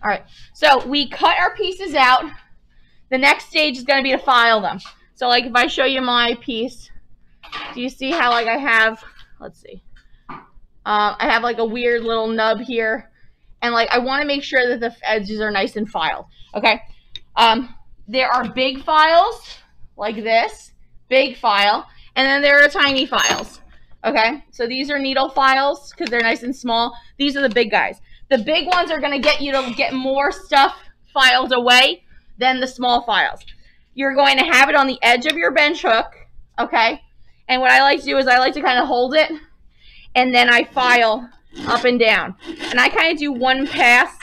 All right, so we cut our pieces out. The next stage is going to be to file them. So like if I show you my piece, do you see how like I have, let's see, I have like a weird little nub here, and like I want to make sure that the edges are nice and filed. Okay, there are big files like this, big file, and then there are tiny files. Okay, so these are needle files because they're nice and small. These are the big guys. The big ones are going to get you to get more stuff filed away than the small files. You're going to have it on the edge of your bench hook, okay? And what I like to do is I like to kind of hold it, and then I file up and down. And I kind of do one pass,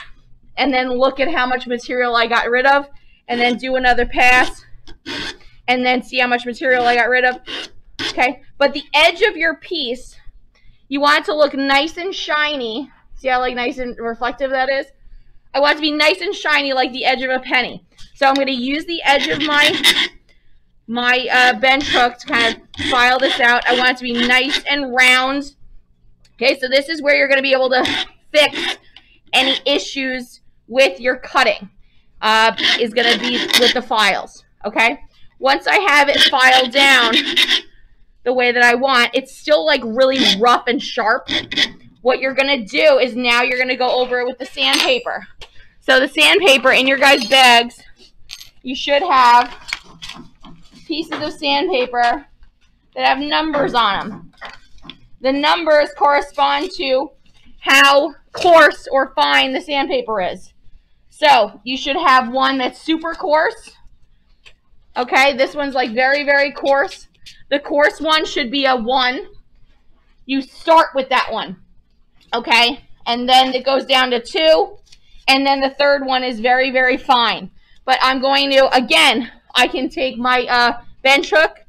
and then look at how much material I got rid of, and then do another pass, and then see how much material I got rid of. Okay, but the edge of your piece, you want it to look nice and shiny. See how like nice and reflective that is? I want it to be nice and shiny like the edge of a penny. So I'm going to use the edge of my bench hook to kind of file this out. I want it to be nice and round. Okay, so this is where you're going to be able to fix any issues with your cutting. Is going to be with the files. Okay, once I have it filed down the way that I want, it's still like really rough and sharp. What you're going to do is now you're going to go over it with the sandpaper. So the sandpaper in your guys' bags, you should have pieces of sandpaper that have numbers on them. The numbers correspond to how coarse or fine the sandpaper is. So you should have one that's super coarse. Okay, this one's like very, very coarse. The coarse one should be a 1. You start with that one. Okay, and then it goes down to 2. And then the third one is very, very fine. But I'm going to, again, I can take my bench hook,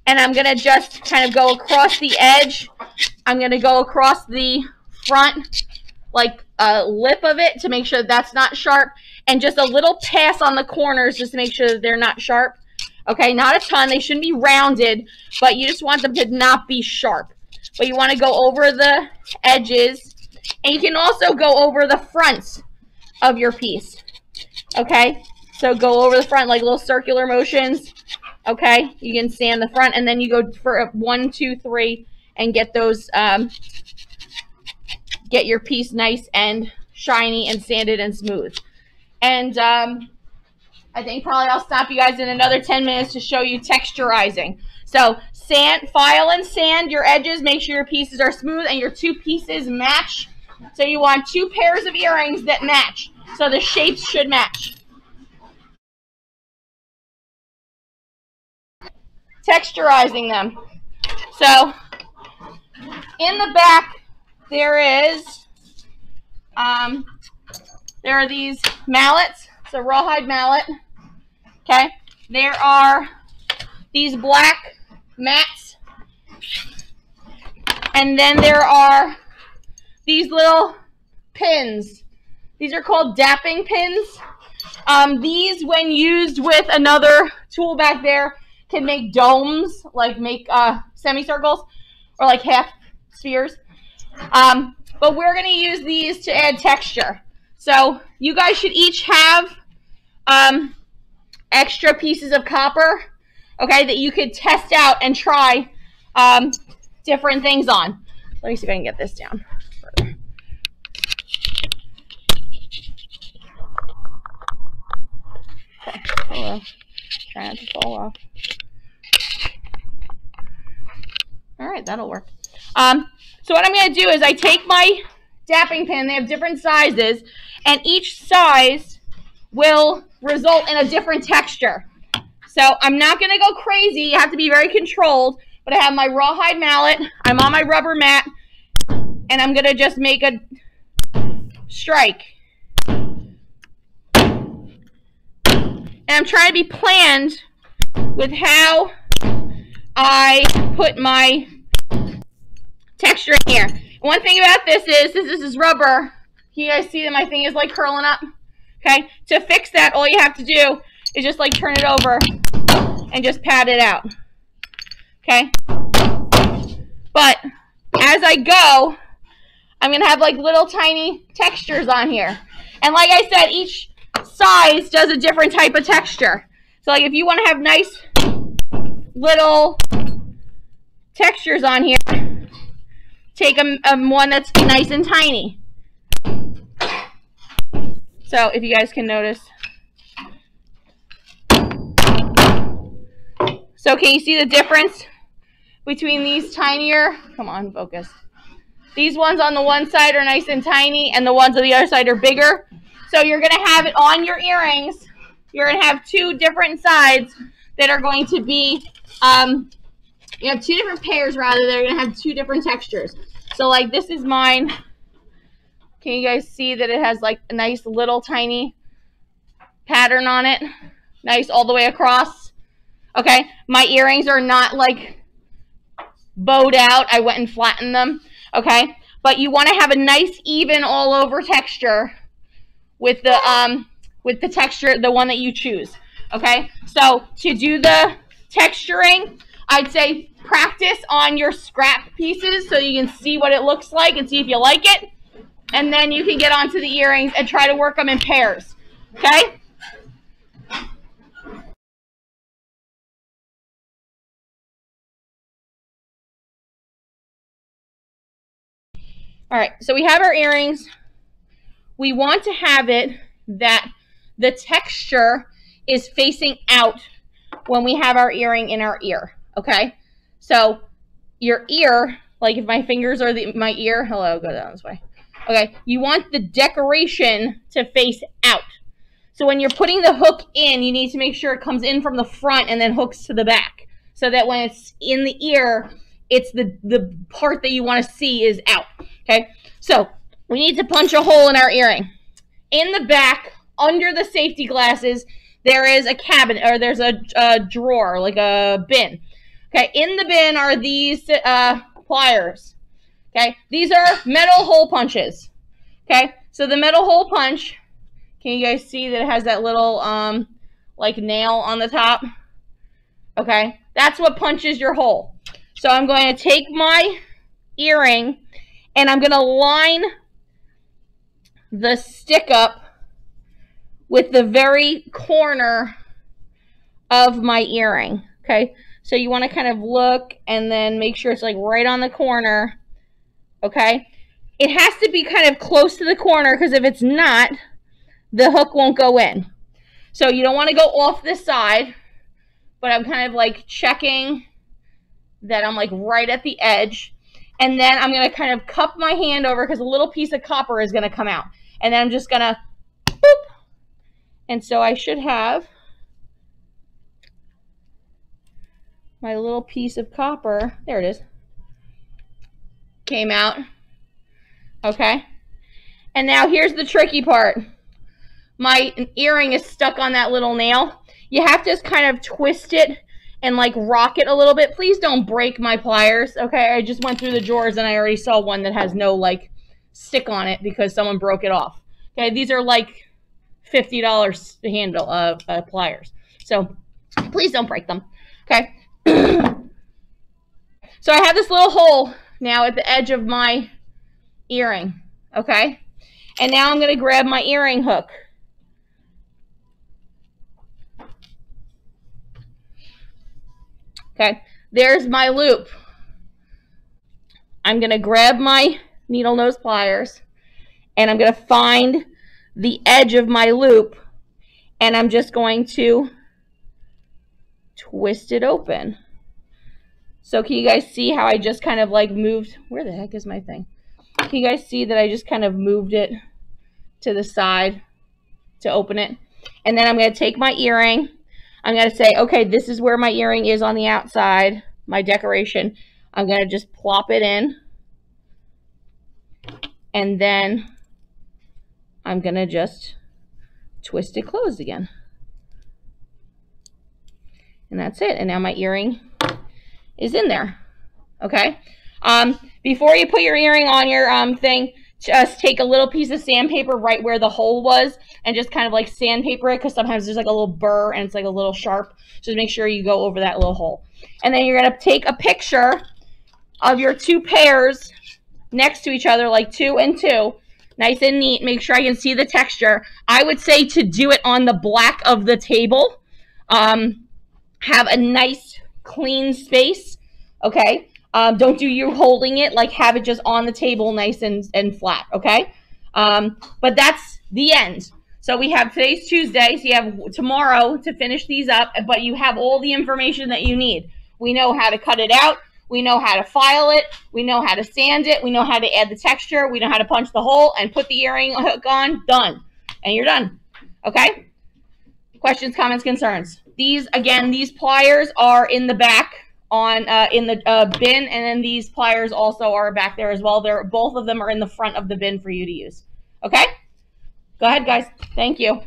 and I'm going to just kind of go across the edge. I'm going to go across the front, like lip of it, to make sure that's not sharp. And just a little pass on the corners just to make sure that they're not sharp. Okay, not a ton. They shouldn't be rounded, but you just want them to not be sharp. But you want to go over the edges, and you can also go over the fronts of your piece. Okay, so go over the front like little circular motions. Okay, you can sand the front, and then you go for 1, 2, 3, and get those, get your piece nice and shiny and sanded and smooth. And I think probably I'll stop you guys in another 10 minutes to show you texturizing. So sand, file and sand your edges. Make sure your pieces are smooth and your 2 pieces match. So you want 2 pairs of earrings that match. So the shapes should match. Texturizing them. So in the back there are these mallets. It's a rawhide mallet. Okay. There are these black mats. And then there are these little pins. These are called dapping pins. These, when used with another tool back there, can make domes, like make semicircles or like half spheres. But we're going to use these to add texture. So you guys should each have extra pieces of copper, okay, that you could test out and try different things on. Let me see if I can get this down further. Okay, hello. Try not to fall off. All right, that'll work. So what I'm going to do is I take my dapping pin. They have different sizes, and each size will result in a different texture. So I'm not going to go crazy. You have to be very controlled. But I have my rawhide mallet. I'm on my rubber mat, and I'm going to just make a strike. And I'm trying to be planned with how I put my texture in here. One thing about this is rubber. You guys see that my thing is like curling up? Okay, to fix that, all you have to do is just like turn it over and just pat it out. Okay, but as I go, I'm gonna have like little tiny textures on here, And like I said, each size does a different type of texture. So like if you want to have nice little textures on here, take one that's nice and tiny. So if you guys can notice. So can you see the difference between these tinier, come on, focus. These ones on the one side are nice and tiny, and the ones on the other side are bigger. So you're going to have it on your earrings. You're going to have two different sides that are going to be, you have two different pairs rather, that are going to have two different textures. So like this is mine. Can you guys see that it has like a nice little tiny pattern on it? Nice all the way across. Okay, my earrings are not like bowed out. I went and flattened them. Okay, but you want to have a nice even all over texture with the texture, the one that you choose. Okay, so to do the texturing, I'd say practice on your scrap pieces so you can see what it looks like and see if you like it. And then you can get onto the earrings and try to work them in pairs. Okay? All right, so we have our earrings. We want to have it that the texture is facing out when we have our earring in our ear, okay? So your ear, like if my fingers are my ear, hello, go down this way. Okay, you want the decoration to face out. So when you're putting the hook in, you need to make sure it comes in from the front and then hooks to the back. So that when it's in the ear, it's the part that you want to see is out. Okay, so we need to punch a hole in our earring. In the back, under the safety glasses, there is a cabinet, or there's a drawer, like a bin. Okay, in the bin are these pliers. Okay, these are metal hole punches. Okay, so the metal hole punch, can you guys see that it has that little like nail on the top? Okay, that's what punches your hole. So I'm going to take my earring and I'm going to line the stick up with the very corner of my earring. Okay, so you want to kind of look and then make sure it's like right on the corner. Okay, it has to be kind of close to the corner because if it's not, the hook won't go in. So you don't want to go off this side, but I'm kind of like checking that I'm like right at the edge. And then I'm going to kind of cup my hand over because a little piece of copper is going to come out. And then I'm just going to boop. And so I should have my little piece of copper. There it is. Came out. Okay. And now here's the tricky part. My earring is stuck on that little nail. You have to just kind of twist it and like rock it a little bit. Please don't break my pliers. Okay, I just went through the drawers and I already saw one that has no like stick on it because someone broke it off. Okay, these are like $50 to handle pliers. So please don't break them. Okay. So I have this little hole now at the edge of my earring. Okay. And now I'm going to grab my earring hook. Okay, there's my loop. I'm going to grab my needle nose pliers and I'm going to find the edge of my loop and I'm just going to twist it open. So can you guys see how I just kind of like moved? Where the heck is my thing? Can you guys see that I just kind of moved it to the side to open it? And then I'm going to take my earring. I'm going to say, okay, this is where my earring is on the outside, my decoration. I'm going to just plop it in. And then I'm going to just twist it closed again. And that's it. And now my earring is in there. Okay? Before you put your earring on your thing, just take a little piece of sandpaper right where the hole was and just kind of like sandpaper it because sometimes there's like a little burr and it's like a little sharp. Just make sure you go over that little hole. And then you're going to take a picture of your two pairs next to each other, like 2 and 2. Nice and neat. Make sure I can see the texture. I would say to do it on the black of the table. Have a nice clean space, okay? Don't do you holding it, like have it just on the table nice and flat, okay? But that's the end. So we have today's Tuesday, so you have tomorrow to finish these up, but you have all the information that you need. We know how to cut it out. We know how to file it. We know how to sand it. We know how to add the texture. We know how to punch the hole and put the earring hook on. Done. And you're done. Okay? Questions, comments, concerns? These, again, these pliers are in the back on in the bin, and then these pliers also are back there as well. Both of them are in the front of the bin for you to use. Okay? Go ahead, guys. Thank you.